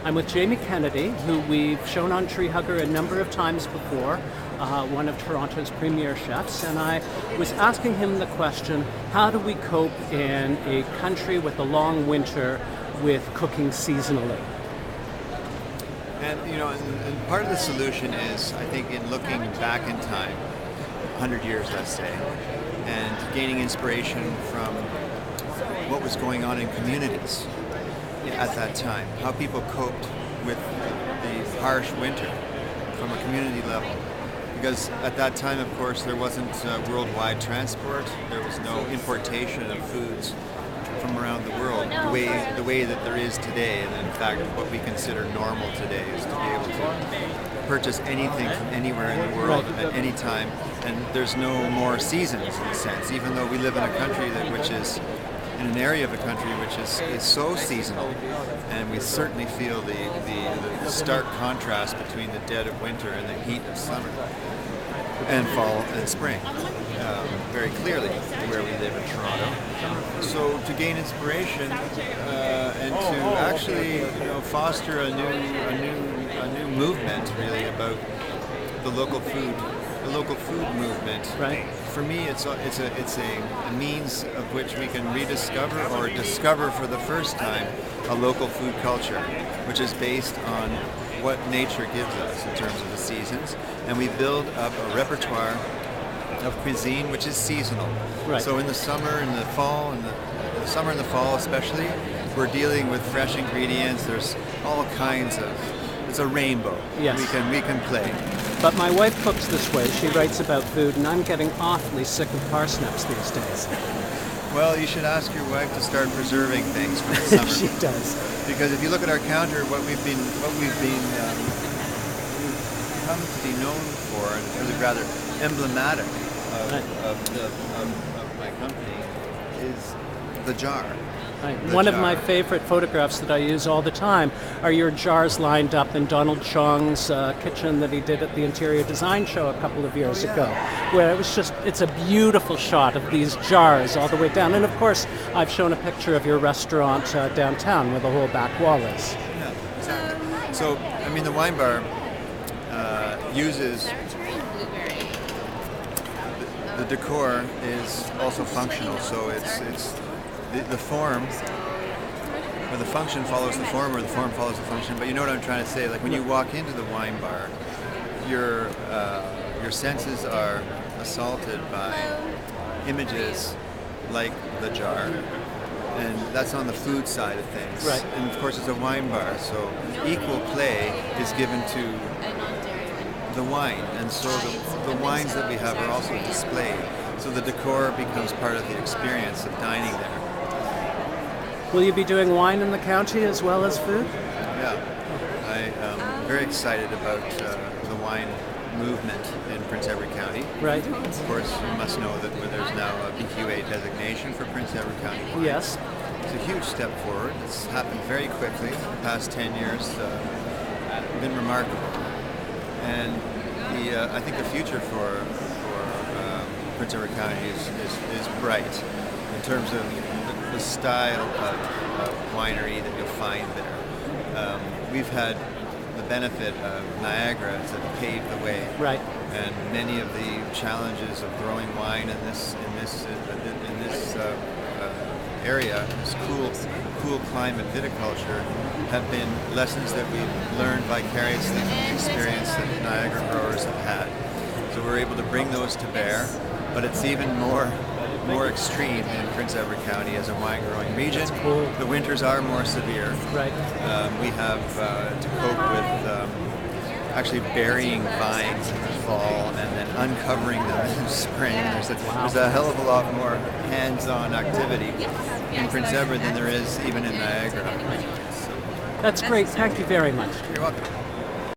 I'm with Jamie Kennedy, who we've shown on Tree Hugger a number of times before, one of Toronto's premier chefs, and I was asking him the question, how do we cope in a country with a long winter with cooking seasonally? And part of the solution is, I think, in looking back in time, 100 years, let's say, and gaining inspiration from what was going on in communities at that time, how people coped with the harsh winter from a community level. Because at that time, of course, there wasn't worldwide transport, there was no importation of foods from around the world the way that there is today. And in fact, what we consider normal today is to be able to purchase anything from anywhere in the world at any time. And there's no more seasons, in a sense, even though we live in a country which is in an area of the country which is so seasonal, and we certainly feel the stark contrast between the dead of winter and the heat of summer and fall and spring very clearly where we live in Toronto. So to gain inspiration and to actually foster a new movement really about the local food movement. Right. For me, it's a means of which we can rediscover or discover for the first time a local food culture, which is based on what nature gives us in terms of the seasons, and we build up a repertoire of cuisine which is seasonal. Right. So in the summer and the fall, especially, we're dealing with fresh ingredients. There's all kinds of. It's a rainbow. Yes. We can play. But my wife cooks this way. She writes about food, and I'm getting awfully sick of parsnips these days. Well, you should ask your wife to start preserving things for the summer. She does. Because if you look at our counter, what we've come to be known for, and it's really rather emblematic of my company, is the jar. Right. One of my favorite photographs that I use all the time are your jars lined up in Donald Chong's kitchen that he did at the Interior Design Show a couple of years ago, where it's a beautiful shot of these jars all the way down. And of course, I've shown a picture of your restaurant downtown where the whole back wall is. Yeah, exactly. So, the wine bar uses the decor is also functional, so it's the form, or the function follows the form, or the form follows the function. But you know what I'm trying to say? Like when you walk into the wine bar, your senses are assaulted by images like the jar, and that's on the food side of things. Right. And of course, it's a wine bar, so equal play is given to the wine, and so the wines that we have are also displayed. So the decor becomes part of the experience of dining there. Will you be doing wine in the county as well as food? Yeah, I'm very excited about the wine movement in Prince Edward County. Right. Of course, you must know that there's now a BQA designation for Prince Edward County wine. Yes. It's a huge step forward. It's happened very quickly. The past 10 years been remarkable. And I think the future for Prince Edward County is bright in terms of the style of winery that you'll find there. We've had the benefit of Niagara that paved the way. Right. And many of the challenges of growing wine in this area, this cool climate viticulture, have been lessons that we've learned vicariously from the experience that Niagara growers have had. So we're able to bring those to bear, but it's even more extreme in Prince Edward County as a wine growing region. Cool. The winters are more severe. Right. We have to cope with actually burying vines in the fall and then uncovering them in the spring. There's a hell of a lot more hands-on activity in Prince Edward than there is even in Niagara. That's great. Thank you very much. You're welcome.